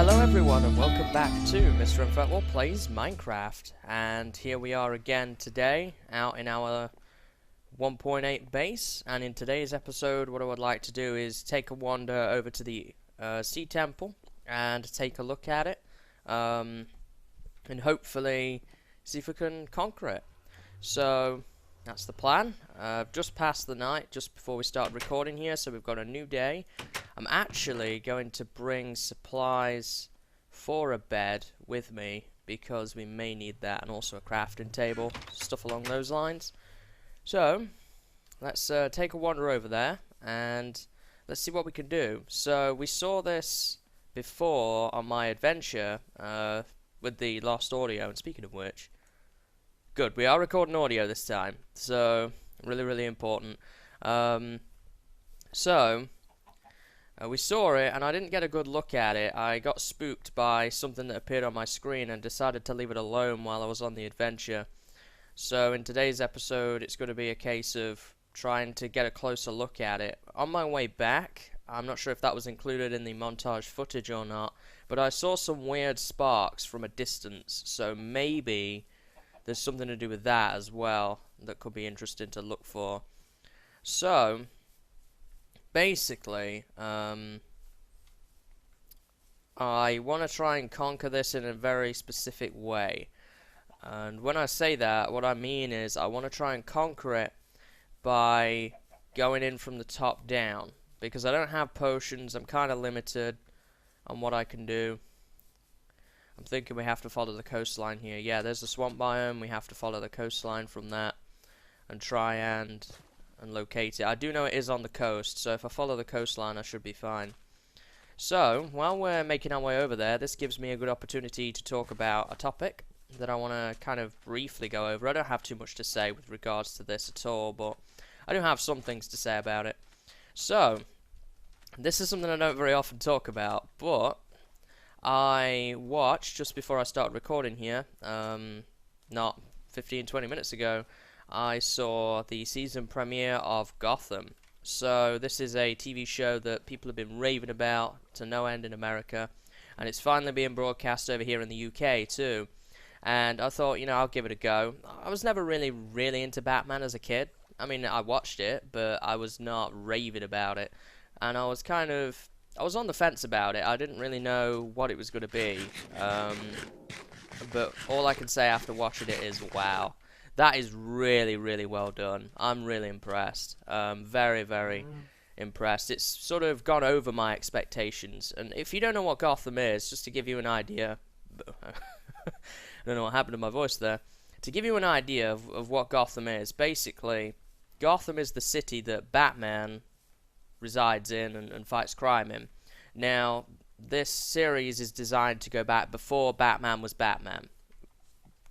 Hello everyone and welcome back to MrMFretwell Plays Minecraft, and here we are again today out in our 1.8 base. And in today's episode what I would like to do is take a wander over to the Sea Temple and take a look at it, and hopefully see if we can conquer it. So that's the plan. Just past the night, just before we start recording here, so we've got a new day. I'm actually going to bring supplies for a bed with me because we may need that, and also a crafting table, stuff along those lines. So let's take a wander over there and let's see what we can do. So we saw this before on my adventure with the lost audio, and speaking of which, good, we are recording audio this time, so really important. We saw it, and I didn't get a good look at it. I got spooked by something that appeared on my screen and decided to leave it alone while I was on the adventure. So in today's episode, it's going to be a case of trying to get a closer look at it. On my way back, I'm not sure if that was included in the montage footage or not, but I saw some weird sparks from a distance, so maybe there's something to do with that as well that could be interesting to look for. So basically, I want to try and conquer this in a very specific way. And when I say that, what I mean is I want to try and conquer it by going in from the top down, because I don't have potions. I'm kind of limited on what I can do. I'm thinking we have to follow the coastline here. Yeah, there's the swamp biome. We have to follow the coastline from that and try and locate it. I do know it is on the coast, so if I follow the coastline I should be fine. So while we're making our way over there, this gives me a good opportunity to talk about a topic that I want to kind of briefly go over. I don't have too much to say with regards to this at all, but I do have some things to say about it. So this is something I don't very often talk about, but I watched just before I started recording here, not 15-20 minutes ago, I saw the season premiere of Gotham. So this is a TV show that people have been raving about to no end in America, and it's finally being broadcast over here in the UK too. And I thought, you know, I'll give it a go. I was never really into Batman as a kid. I mean, I watched it, but I was not raving about it, and I was on the fence about it. I didn't really know what it was going to be, but all I can say after watching it is, wow. That is really well done. I'm really impressed. Very impressed. It's sort of gone over my expectations. And if you don't know what Gotham is, just to give you an idea, I don't know what happened to my voice there. To give you an idea of what Gotham is, basically, Gotham is the city that Batman resides in and fights crime in. Now, this series is designed to go back before Batman was Batman,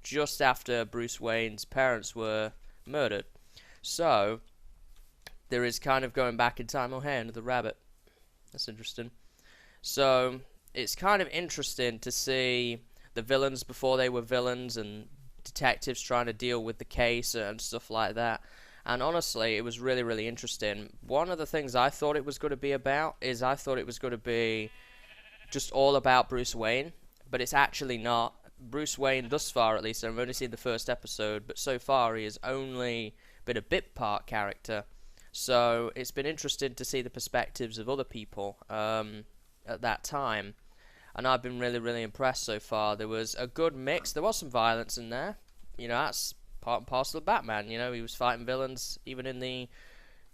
just after Bruce Wayne's parents were murdered. So there is kind of going back in time. Oh, hey, another rabbit. That's interesting. So it's kind of interesting to see the villains before they were villains, and detectives trying to deal with the case and stuff like that. And honestly, it was really interesting. One of the things I thought it was going to be about is I thought it was going to be just all about Bruce Wayne, but it's actually not. Bruce Wayne, thus far at least, I've only seen the first episode, but so far he has only been a bit part character. So it's been interesting to see the perspectives of other people at that time, and I've been really impressed so far. There was a good mix. There was some violence in there. You know, that's part and parcel of Batman. You know, he was fighting villains even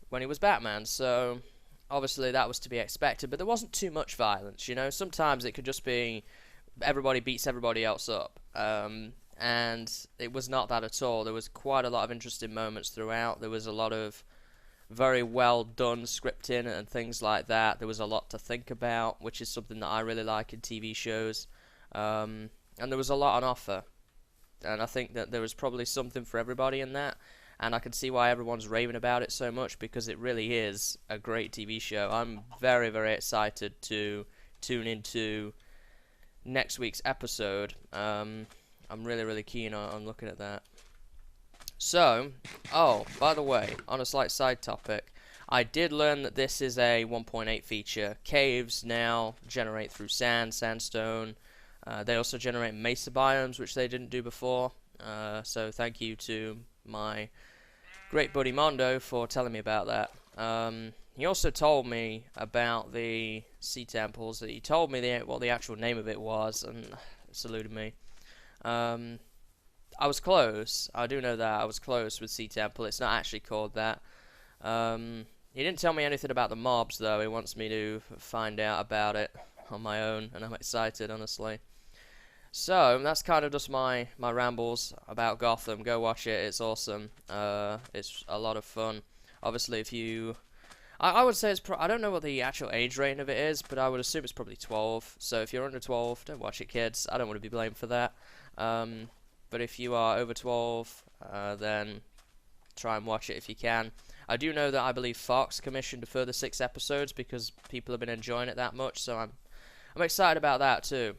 when he was Batman. So obviously that was to be expected, but there wasn't too much violence. You know, sometimes it could just be everybody beats everybody else up, and it was not that at all. There was quite a lot of interesting moments throughout. There was a lot of very well done scripting and things like that. There was a lot to think about, which is something that I really like in TV shows, and there was a lot on offer, and I think that there was probably something for everybody in that, and I can see why everyone's raving about it so much, because it really is a great TV show. I'm very excited to tune into next week's episode. I'm really keen on looking at that. So, oh, by the way, on a slight side topic, I did learn that this is a 1.8 feature. Caves now generate through sandstone. They also generate mesa biomes, which they didn't do before. So thank you to my great buddy Mondo for telling me about that. He also told me about the sea temples. He told me what the actual name of it was, and it's eluded me. I was close. I do know that I was close with Sea Temple. It's not actually called that. He didn't tell me anything about the mobs, though. He wants me to find out about it on my own, and I'm excited, honestly. So, that's kind of just my rambles about Gotham. Go watch it. It's awesome. It's a lot of fun. Obviously, if you... I would say it's... I don't know what the actual age rating of it is, but I would assume it's probably 12. So, if you're under 12, don't watch it, kids. I don't want to be blamed for that. But if you are over 12, then try and watch it if you can. I do know that I believe Fox commissioned a further 6 episodes because people have been enjoying it that much, so I'm excited about that too.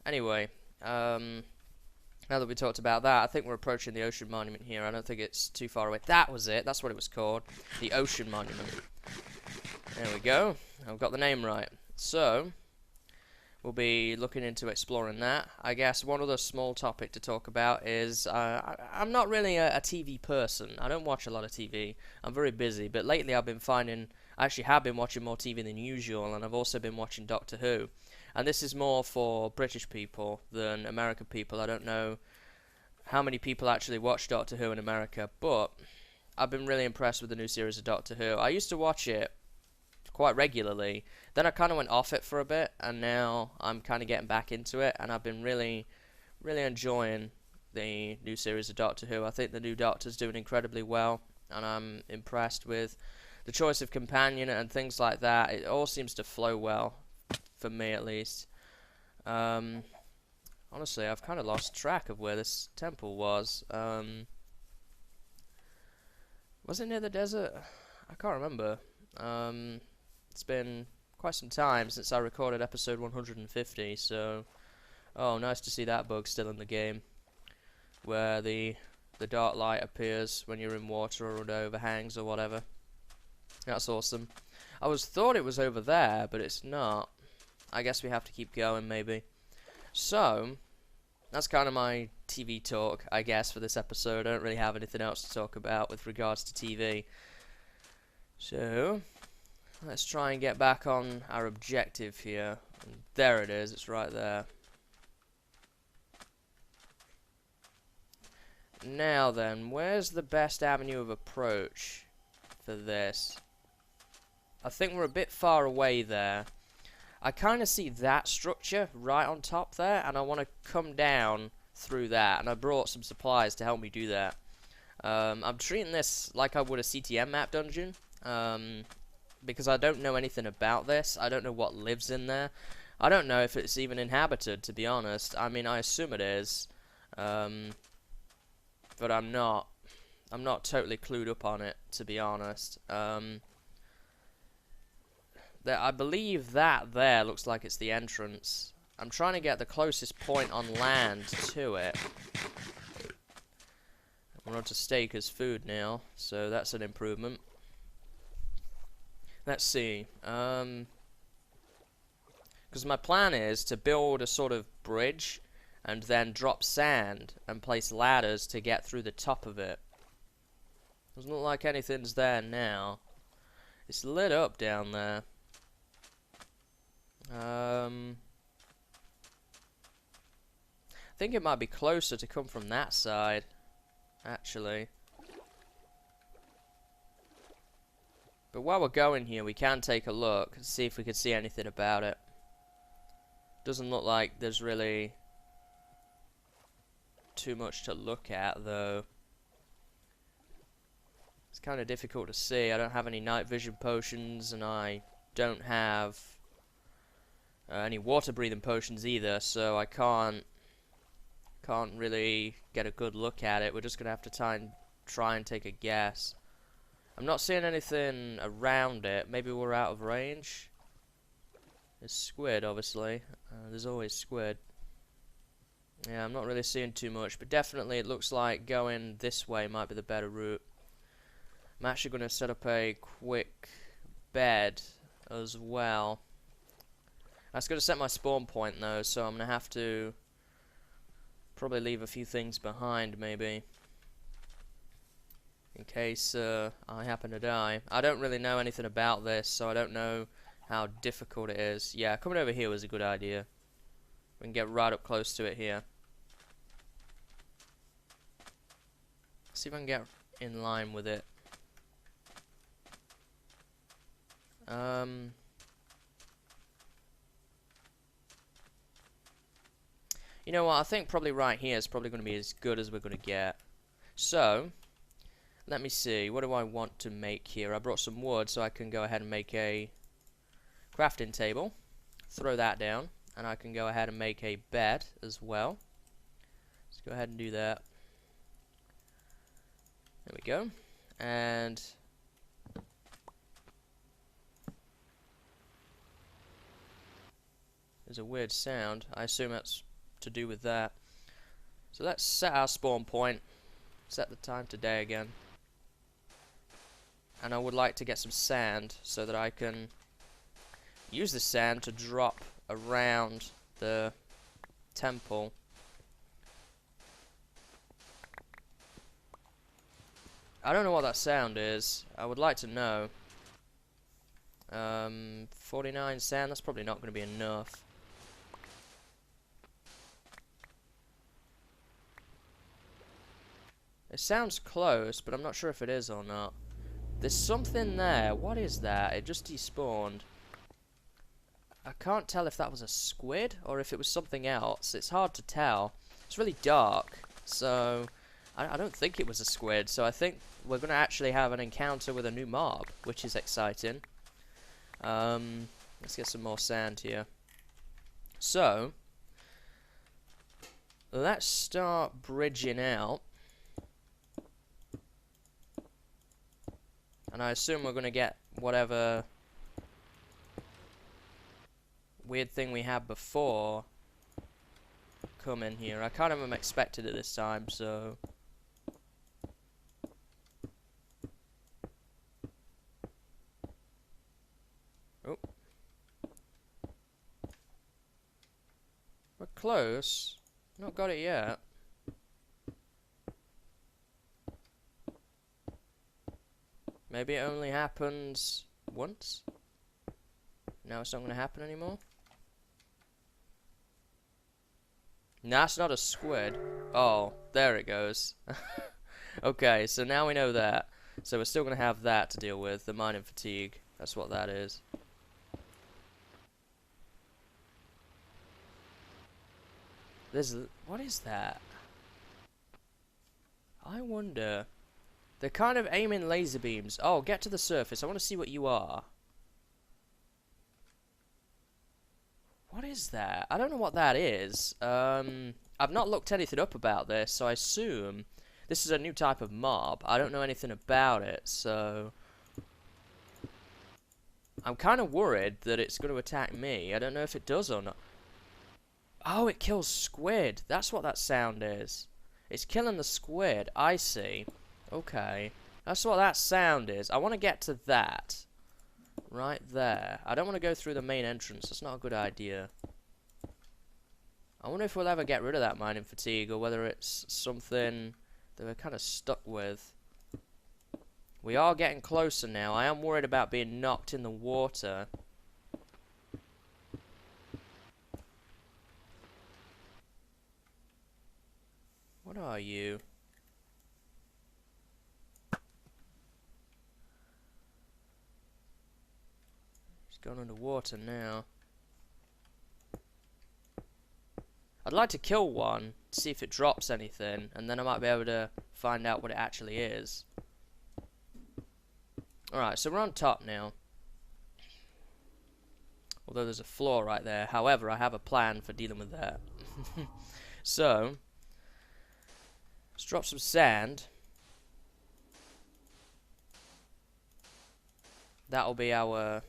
Anyway, now that we talked about that, I think we're approaching the Ocean Monument here. I don't think it's too far away. That was it. That's what it was called. The Ocean Monument. There we go. I've got the name right. So, we'll be looking into exploring that. I guess one other small topic to talk about is I'm not really a TV person. I don't watch a lot of TV. I'm very busy, but lately I've been finding I actually have been watching more TV than usual, and I've also been watching Doctor Who. And this is more for British people than American people. I don't know how many people actually watch Doctor Who in America, but I've been really impressed with the new series of Doctor Who. I used to watch it quite regularly. Then I kind of went off it for a bit, and now I'm kind of getting back into it, and I've been really enjoying the new series of Doctor Who. I think the new Doctor's doing incredibly well, and I'm impressed with the choice of companion and things like that. It all seems to flow well, for me at least. Honestly, I've kind of lost track of where this temple was. Was it near the desert? I can't remember. It's been quite some time since I recorded episode 150, so oh, nice to see that bug still in the game, where the dark light appears when you're in water or under overhangs or whatever. That's awesome. I thought it was over there, but it's not. I guess we have to keep going, maybe. So, that's kind of my TV talk, I guess, for this episode. I don't really have anything else to talk about with regards to TV. So, let's try and get back on our objective here. And there it is, it's right there. Now then, where's the best avenue of approach for this? I think we're a bit far away there. I kind of see that structure right on top there, and I want to come down through that, and I brought some supplies to help me do that. I'm treating this like I would a CTM map dungeon, because I don't know anything about this. I don't know what lives in there. I don't know if it's even inhabited, to be honest. I mean, I assume it is, but I'm not totally clued up on it, to be honest. I believe that there looks like it's the entrance. I'm trying to get the closest point on land to it. We're on to steak as food now, so that's an improvement. Let's see. Because my plan is to build a sort of bridge and then drop sand and place ladders to get through the top of it. Doesn't look like anything's there now. It's lit up down there. I think it might be closer to come from that side, actually. But while we're going here, we can take a look and see if we can see anything about it. Doesn't look like there's really too much to look at, though. It's kind of difficult to see. I don't have any night vision potions, and I don't have any water breathing potions either, so I can't really get a good look at it. We're just gonna have to try and take a guess. I'm not seeing anything around it. Maybe we're out of range. There's squid, obviously. There's always squid. Yeah, I'm not really seeing too much, but definitely it looks like going this way might be the better route. I'm actually going to set up a quick bed as well. That's going to set my spawn point though, so I'm going to have to probably leave a few things behind maybe, in case I happen to die. I don't really know anything about this, so I don't know how difficult it is. Yeah, coming over here was a good idea. We can get right up close to it here. See if I can get in line with it. You know what, I think probably right here is probably going to be as good as we're going to get. So, let me see, what do I want to make here? I brought some wood so I can go ahead and make a crafting table. Throw that down, and I can go ahead and make a bed as well. Let's go ahead and do that. There we go. And there's a weird sound. I assume that's to do with that. So let's set our spawn point. Set the time to day again. And I would like to get some sand so that I can use the sand to drop around the temple. I don't know what that sound is. I would like to know. 49 sand, that's probably not going to be enough. It sounds close, but I'm not sure if it is or not. There's something there. What is that? It just despawned. I can't tell if that was a squid or if it was something else. It's hard to tell. It's really dark, so I don't think it was a squid. So I think we're going to actually have an encounter with a new mob, which is exciting. Let's get some more sand here. So, let's start bridging out. And I assume we're going to get whatever weird thing we had before come in here. I kind of am expected it this time, so oh, we're close. Not got it yet. Maybe it only happens once. Now it's not going to happen anymore. Nah, it's not a squid. Oh, there it goes. Okay, so now we know that. So we're still going to have that to deal with, the mining fatigue. That's what that is. What is that? I wonder. They're kind of aiming laser beams. Oh, get to the surface. I want to see what you are. What is that? I don't know what that is. I've not looked anything up about this, so I assume this is a new type of mob. I don't know anything about it, so I'm kind of worried that it's going to attack me. I don't know if it does or not. Oh, it kills squid. That's what that sound is. It's killing the squid. I see. Okay. That's what that sound is. I want to get to that. Right there. I don't want to go through the main entrance. That's not a good idea. I wonder if we'll ever get rid of that mining fatigue, or whether it's something that we're kind of stuck with. We are getting closer now. I am worried about being knocked in the water. What are you? It's gone underwater now. I'd like to kill one, see if it drops anything, and then I might be able to find out what it actually is. Alright, so we're on top now. Although there's a floor right there. However, I have a plan for dealing with that. So, let's drop some sand. That'll be our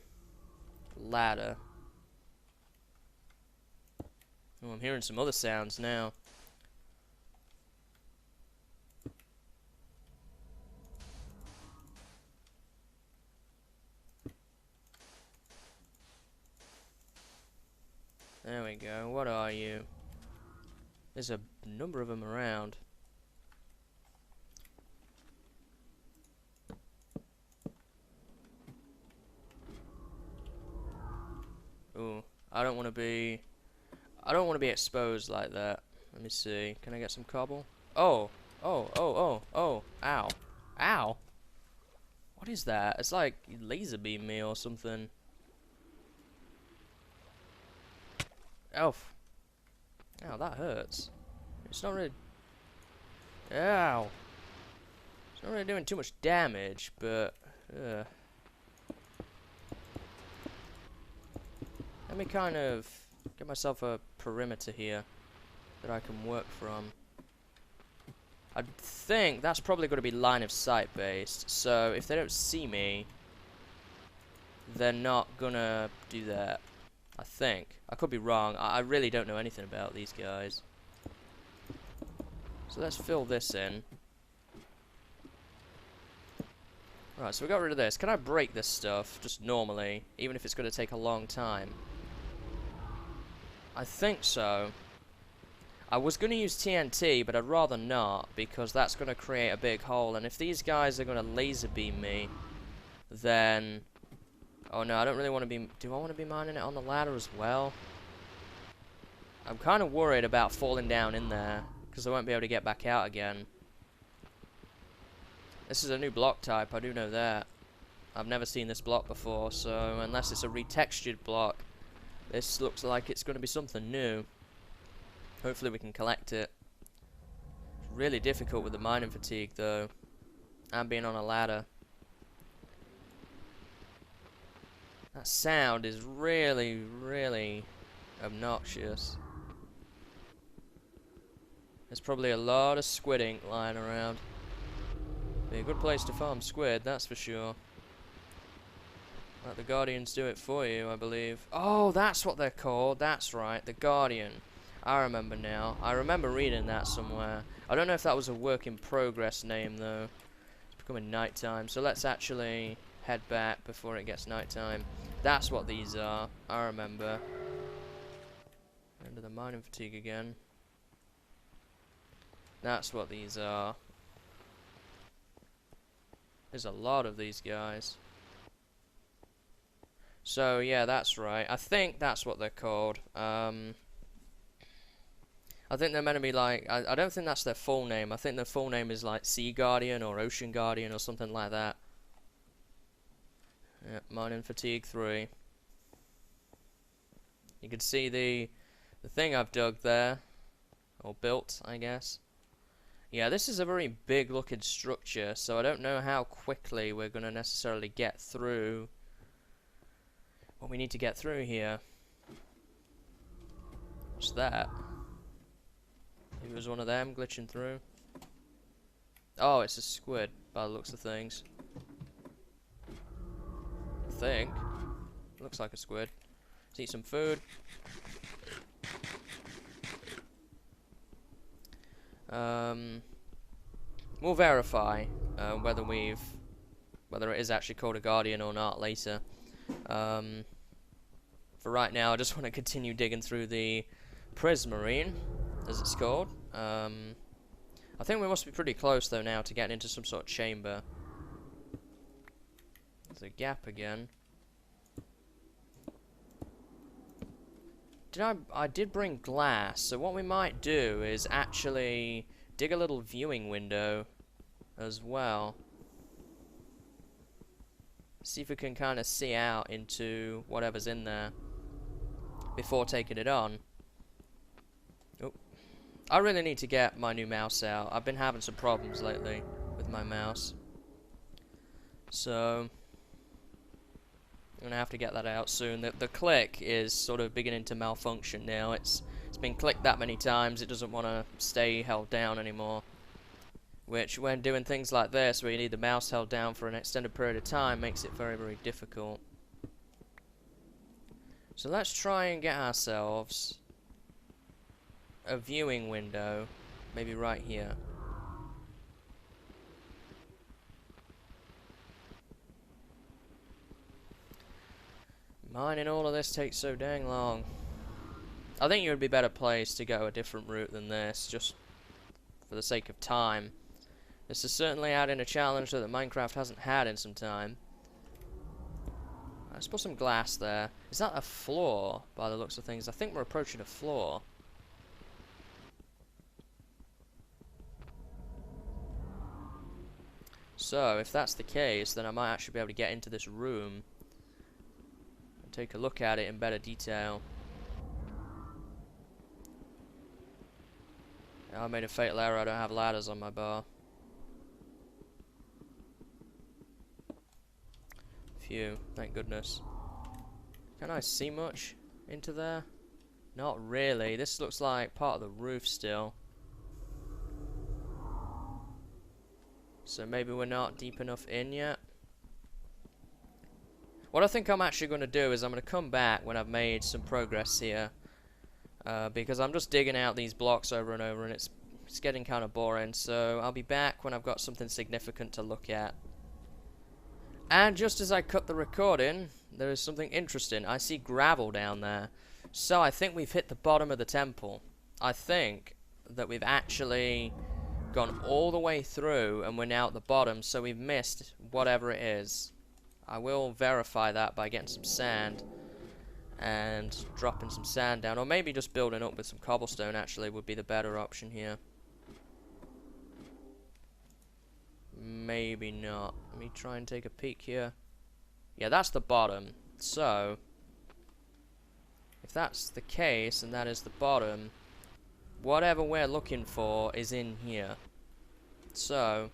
ladder. Oh, I'm hearing some other sounds now. There we go. What are you? There's a number of them around. Ooh, I don't want to be exposed like that. Let me see. Can I get some cobble? Oh, oh, ow, ow. What is that? It's like laser beam me or something. Elf. Ow, that hurts. It's not really. Ow. It's not really doing too much damage, but. Let me kind of get myself a perimeter here that I can work from. I think that's probably going to be line of sight based, so if they don't see me, they're not gonna do that. I think. I could be wrong. I really don't know anything about these guys. So let's fill this in. Right, so we got rid of this. Can I break this stuff just normally, even if it's going to take a long time? I think so. I was going to use TNT, but I'd rather not, because that's going to create a big hole, and if these guys are going to laser beam me, then... Oh no, I don't really want to be... Do I want to be mining it on the ladder as well? I'm kind of worried about falling down in there, because I won't be able to get back out again. This is a new block type, I do know that. I've never seen this block before, so unless it's a retextured block, this looks like it's going to be something new. Hopefully we can collect it. It's really difficult with the mining fatigue though, and being on a ladder. That sound is really, really obnoxious. There's probably a lot of squid ink lying around. Be a good place to farm squid, that's for sure. Let the Guardians do it for you, I believe. Oh, that's what they're called. That's right, the Guardian. I remember now. I remember reading that somewhere. I don't know if that was a work in progress name, though. It's becoming nighttime, so let's actually head back before it gets nighttime. That's what these are. I remember. End of the mining fatigue again. That's what these are. There's a lot of these guys. So, yeah, that's right. I think that's what they're called. I think they're meant to be like... I don't think that's their full name. I think their full name is like Sea Guardian or Ocean Guardian or something like that. Yeah, mining fatigue 3. You can see the thing I've dug there. Or built, I guess. Yeah, this is a very big looking structure, so I don't know how quickly we're going to necessarily get through what we need to get through here. What's that? Maybe it was one of them glitching through. Oh, it's a squid by the looks of things. I think. Looks like a squid. Let's eat some food. We'll verify whether it is actually called a Guardian or not later. For right now, I just want to continue digging through the Prismarine, as it's called. I think we must be pretty close though now to getting into some sort of chamber. There's a gap again. I did bring glass, so what we might do is actually dig a little viewing window as well. See if we can kind of see out into whatever's in there before taking it on. Oh, I really need to get my new mouse out. I've been having some problems lately with my mouse, so I'm gonna have to get that out soon. The click is sort of beginning to malfunction now. It's been clicked that many times it doesn't want to stay held down anymore. Which, when doing things like this, where you need the mouse held down for an extended period of time, makes it very, very difficult. So let's try and get ourselves a viewing window, maybe right here. Mining all of this takes so dang long. I think it would be better placed to go a different route than this, just for the sake of time. This is certainly adding a challenge that Minecraft hasn't had in some time. Let's put some glass there. Is that a floor, by the looks of things? I think we're approaching a floor. So, if that's the case, then I might actually be able to get into this room and take a look at it in better detail. I made a fatal error, I don't have ladders on my bar. Phew, thank goodness. Can I see much into there? Not really, this looks like part of the roof still. So maybe we're not deep enough in yet. What I think I'm actually going to do is I'm going to come back when I've made some progress here. Because I'm just digging out these blocks over and over and it's getting kind of boring. So I'll be back when I've got something significant to look at. And just as I cut the recording, there is something interesting. I see gravel down there. So I think we've hit the bottom of the temple. I think that we've actually gone all the way through and we're now at the bottom, so we've missed whatever it is. I will verify that by getting some sand and dropping some sand down, or maybe just building up with some cobblestone actually would be the better option here. Maybe not. Let me try and take a peek here. Yeah, that's the bottom. So if that's the case and that is the bottom, whatever we're looking for is in here. So,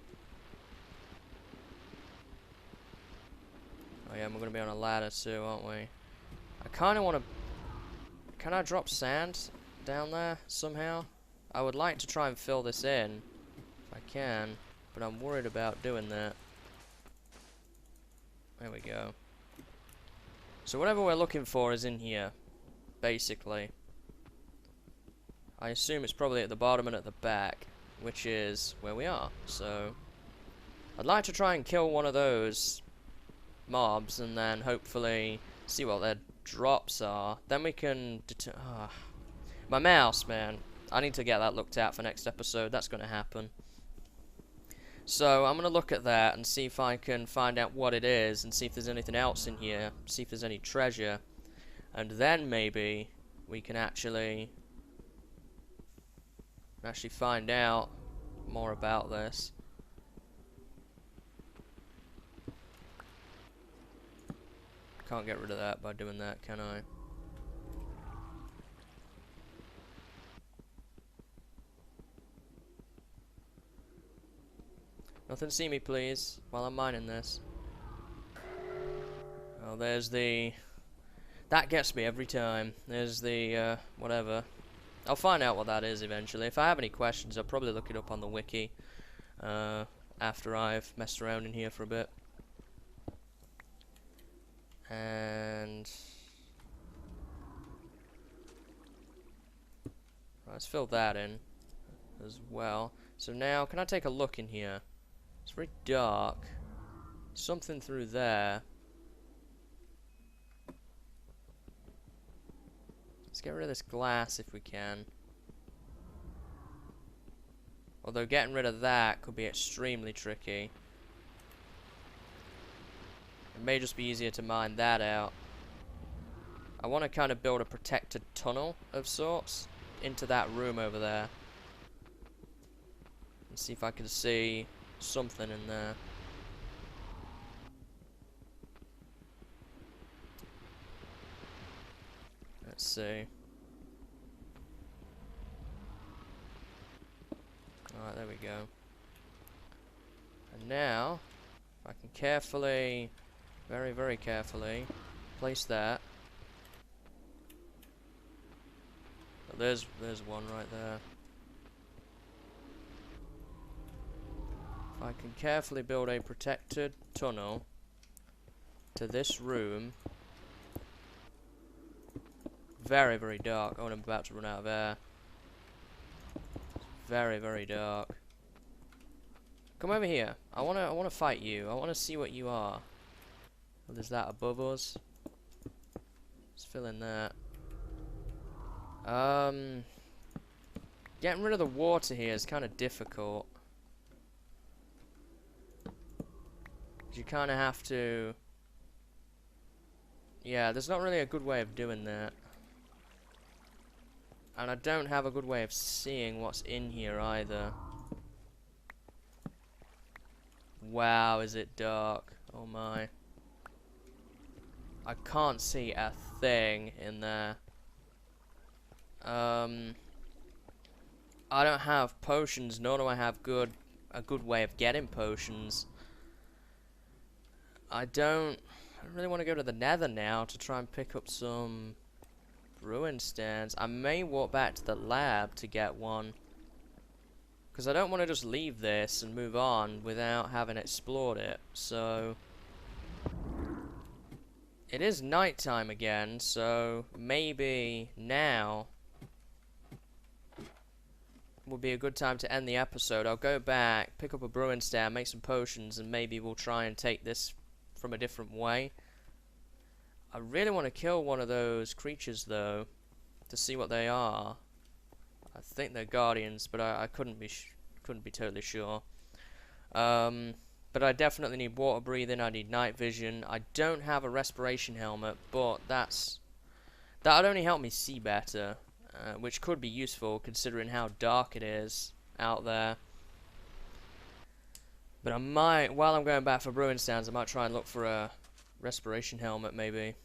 oh yeah, we're going to be on a ladder too, aren't we? I kind of want to... Can I drop sand down there somehow? I would like to try and fill this in, if I can, but I'm worried about doing that. There we go. So whatever we're looking for is in here, basically. I assume it's probably at the bottom and at the back, which is where we are. So I'd like to try and kill one of those mobs and then hopefully see what their drops are. Then we can my mouse, man. I need to get that looked at for next episode. That's going to happen. So I'm going to look at that and see if I can find out what it is and see if there's anything else in here, see if there's any treasure, and then maybe we can actually find out more about this. Can't get rid of that by doing that, can I? Nothing see me, please, while I'm mining this. Oh, there's the... That gets me every time. There's the, whatever. I'll find out what that is eventually. If I have any questions, I'll probably look it up on the wiki after I've messed around in here for a bit. And let's fill that in as well. So now, can I take a look in here? It's very dark. Something through there. Let's get rid of this glass if we can. Although getting rid of that could be extremely tricky. It may just be easier to mine that out. I want to kind of build a protected tunnel of sorts into that room over there. And see if I can see something in there. Let's see. Alright, there we go. And now, if I can carefully, very, very carefully, place that. Oh, there's one right there. If I can carefully build a protected tunnel to this room. Very, very dark. Oh, and I'm about to run out of air. Very, very dark. Come over here. I wanna fight you. I wanna see what you are. Oh, there's that above us. Let's fill in that. Getting rid of the water here is kind of difficult. You kind of have to... Yeah, there's not really a good way of doing that. And I don't have a good way of seeing what's in here either. Wow, is it dark? Oh my. I can't see a thing in there. I don't have potions, nor do I have a good way of getting potions. I don't really want to go to the nether now to try and pick up some brewing stands. I may walk back to the lab to get one, because I don't want to just leave this and move on without having explored it. So it is nighttime again, so maybe now would be a good time to end the episode. I'll go back, pick up a brewing stand, make some potions, and maybe we'll try and take this from a different way. I really want to kill one of those creatures though, to see what they are. I think they're guardians, but I couldn't be totally sure. But I definitely need water breathing. I need night vision. I don't have a respiration helmet, but that would only help me see better, which could be useful considering how dark it is out there. But I might, while I'm going back for brewing stands, I might try and look for a respiration helmet maybe.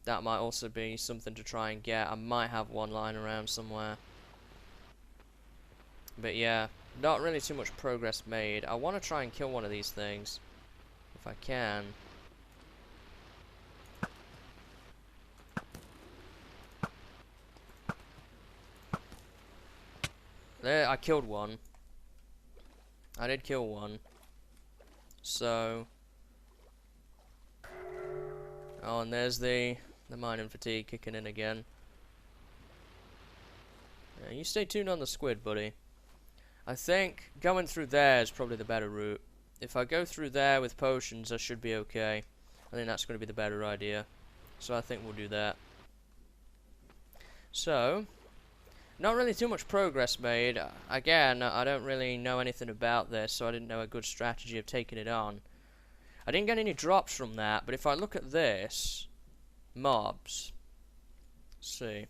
That might also be something to try and get. I might have one lying around somewhere. But yeah, not really too much progress made. I want to try and kill one of these things, if I can. There, I killed one. I did kill one. So... Oh, and there's the mining fatigue kicking in again. Yeah, you stay tuned on the squid, buddy. I think going through there is probably the better route. If I go through there with potions, I should be okay. I think that's going to be the better idea. So I think we'll do that. So, not really too much progress made. Again, I don't really know anything about this, so I didn't know a good strategy of taking it on. I didn't get any drops from that, but if I look at this, mobs. Let's see.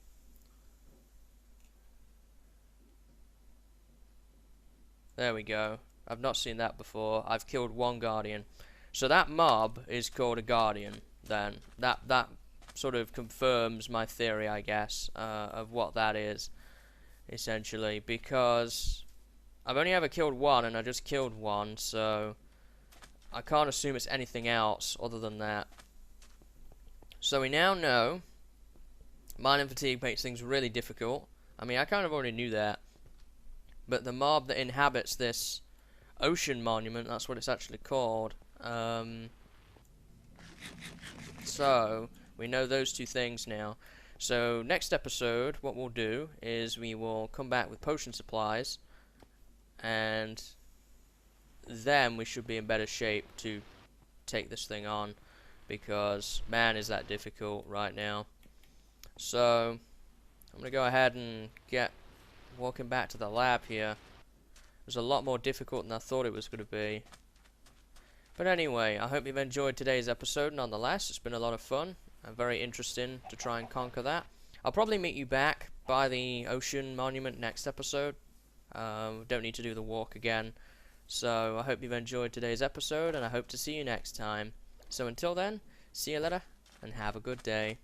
There we go. I've not seen that before. I've killed one guardian. So that mob is called a guardian then. That sort of confirms my theory, I guess, of what that is, essentially, because I've only ever killed one and I just killed one, so I can't assume it's anything else other than that. So we now know mining fatigue makes things really difficult. I mean, I kind of already knew that. But the mob that inhabits this ocean monument, that's what it's actually called. So we know those two things now. So next episode, what we'll do is we will come back with potion supplies, and then we should be in better shape to take this thing on, because man, is that difficult right now. So I'm gonna go ahead and get walking back to the lab here. It was a lot more difficult than I thought it was going to be. But anyway, I hope you've enjoyed today's episode nonetheless. It's been a lot of fun and very interesting to try and conquer that. I'll probably meet you back by the ocean monument next episode. Don't need to do the walk again. So I hope you've enjoyed today's episode, and I hope to see you next time. So until then, see you later and have a good day.